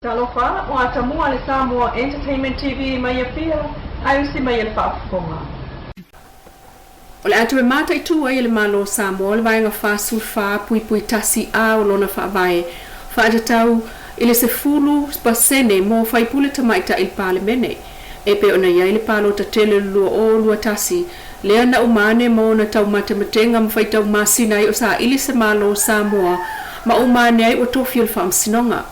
Talofa o Samoa le Samoa Entertainment TV mai fia ai si mai le fafonga. O le atu e mata i tu ai le malo Samoa le vai nga fa sulfa pui tasi a o lona fa vai fa atatau ile se fulu pa Sene mo fai pule tamaita il parlemene e pe ona ia ile palo ta tele lua o lua tasi le ana umane mo na tau matematenga mo fai tau masina i o sa ile se malo Samoa ma umane ai o tofi il fam sinonga.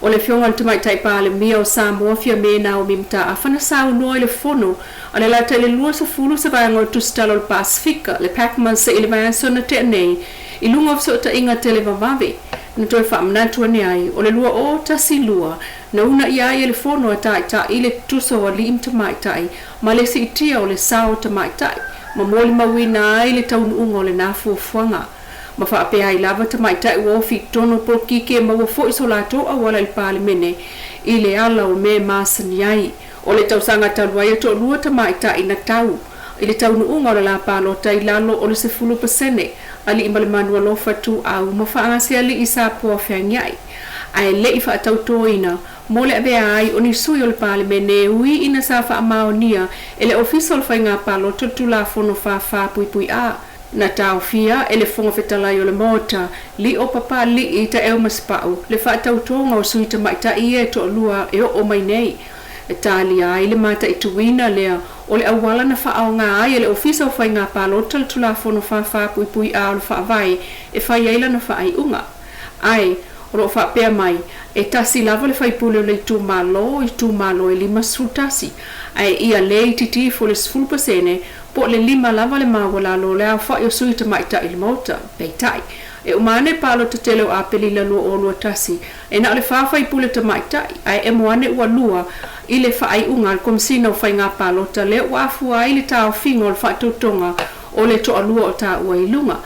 O le fionga le tamaita i pale mia o Samoa fia mena o mimta a fana sa unoa le fono a le lata le lua sa fulu sa vanga o tustalo le Pasifika le Pacman sa ile vaya sona te nei i lunga so ta inga tele vavavi na toi fa mnatu ane ai o le lua o tasi lua na una ia i le fono a ta ile tuso o li im tamaita i ma le si itia o le sao tamaita i ma moli mawina ai le taunu unga o le nafu fuanga ma fa pe ai lava tamaita i wo fi tono po kike ma wo fo iso lato a wala il parlemene i le ala o me masani ai o le tausanga taluai to lua tamaita i na tau i le taunu unga o le la palo tai lalo o le se fulu pasene ali imale manua lo fatu au ma fa ase ali isa po fiangai ai le fa tautoina mo le be ai oni sui o le parlemene ui ina sa fa maonia ele official fa nga palo to la fono fa pui a na tau fia ele fonga fetalai o le mota li o papa li i ta eo maspau le fa tautonga o sui tamaita i e to lua e o mai nei e tali ai le mata i tuina lea o le awala na fa au nga ai ele ofisa o fa nga palo tula fono fa pui a o le fa vai e fa yaila na fa ai unga ai o fa pe mai e tasi lava le fai pule le tu malo e lima sultasi ai ia le titi fo le sfulpa Sene po le lima lava le mawala lo le fa yo sui tamaita il mota peitai e umane palo te tele o apeli la lo o lo tasi e na le fa fai pule tamaita ai e moane ua lua ile fa ai unga kom sino fai nga palo ta le wa fu ai le tau fingo le fa tutonga o le to alua o ta ua ilunga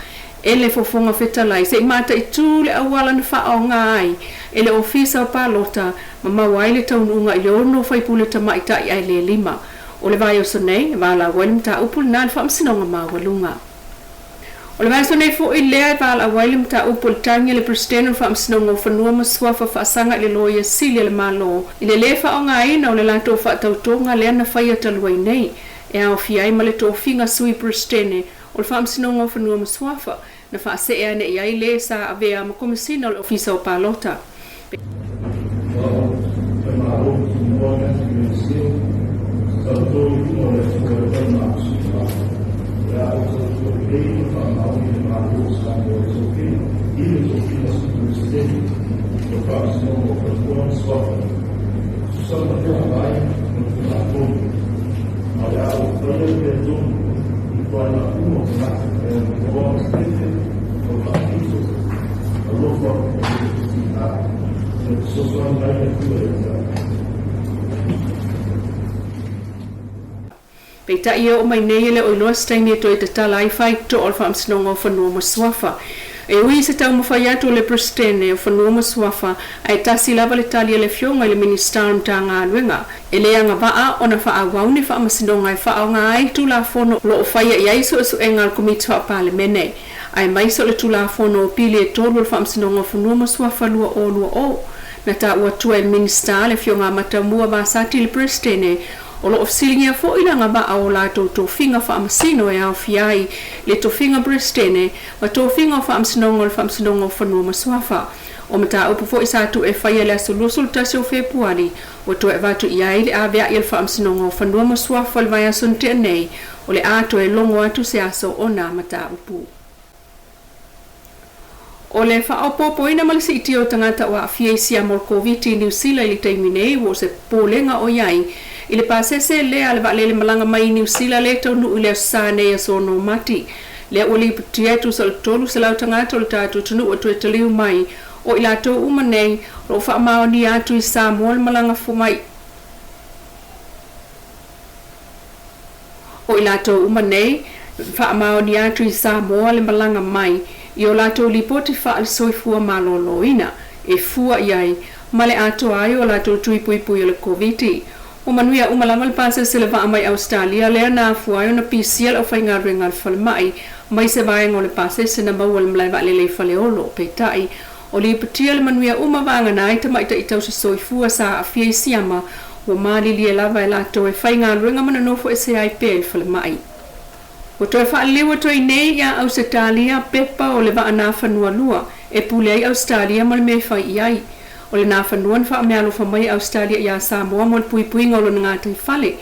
ele fofonga fetalai se mata i tu le awala na fa o ngai ele ofisa o palota mama waile taununga i le ono fai pule tamaita i ai le lima o le vai o sonei vala walimta upul na le famsinonga mawalunga o le vai sonei fo i lea vala walimta upul tangi le presteno famsinonga o fanua maswafa fa sanga le loia sili le malo i le lefa o ngai na o le lato fa tautonga le ana fai ataluai nei e au fiai ma le tofinga sui prestene o le famsinonga o fanua maswafa na fa se ane ia le sa avea ma komisina o ofisa o palota Peita ia o mai nei le o loa staini to te tala I fai to o famsinonga o fanua maswafa. E ui se tau mawhai atu le prestene o fanua maswafa ai tasi lava le talia le fionga le ministarum ta ngā luenga. E le anga waa o na faa wauni faa masinonga e faa o ngā ai tu la fono lo o faya i aiso su e ngal komiti faa pale mene. Ai maiso le tu la fono o pili e tolu le famsinonga o fanua maswafa lua o. Na ta ua tua el minister le fionga matamua basati le prestene o lo ofsilingia fo ila nga ba o la to finga fa amsino e au fiai le to finga prestene ma to finga fa amsinongo fa no maswafa o mata o fo isa tu e fa yela solusul tasio februari o to e vatu ia ile avea il fa amsinongo fa no maswafa le vaya sunte nei o le ato e longo atu se aso ona mata upu o le fa o popo ina mal si tio tangata wa fiaisia mol covid New Zealand ile taimine wo se polenga o yai ile pasese le ale va le malanga mai New Zealand le tonu ile Sane ya sono mati le oli tietu sol tolu se la tangata o tatu tunu o tuetaliu mai o ila to umane ro fa maoni atu I Samoa malanga fu mai o ila to umane fa maoni atu I Samoa le malanga mai Io lato lipoti fa al soifua maloloina e fua iai male ato ai o lato tui pui o le COVID. O manuia umalamal pasa se le va mai Australia le na fua na PCL o fa ngal falmai mai se vai ngol pasa se na bawal mlai va le faleolo petai o le patia le manuia uma vanga na ita mai ta itau se soifua sa afia siama o mali li lava e lato e fai ngā ruenga mana nofo e se ai pe fale mai. O toi wha lewa toi nei ia Australia pepa o le wa ana whanua lua e pule ai Australia ma le me fai iai. O le nā whanua wha mea alofa mai Australia ia Samoa mo le pui pui ngolo na ngā tai fale.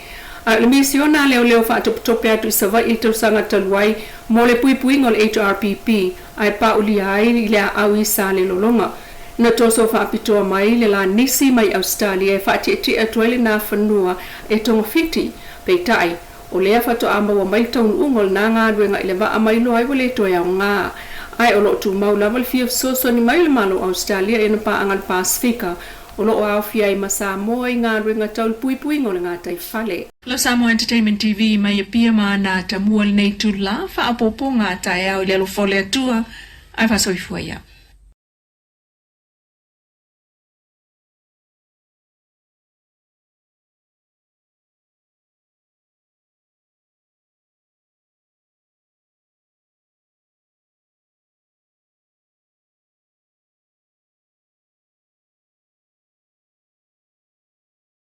A le misiona leo wha tope atu i sawa i tau sanga taluai mo le pui pui ngolo HRPP ai pa uli ai i lea au i sa le lolonga. Na toso wha apitoa mai le la nisi mai Australia e wha te atuai le nā whanua e tonga fiti pei tai. O lea whato ama wa mai taun ungol nā ngā ruenga i le wa amai loa i wale toa au ngā. Ai o lo tu mau lava le fia soso ni mai le malo Australia e na pa angal Pasifika. O lo au fia i Samoa i ngā ruenga tau le pui pui ngol ngā tai whale. Lo Samoa Entertainment TV mai e pia maa nā ta mua le nei tu la wha apopo ngā tai au i le alo fole atua ai wha soifua ia.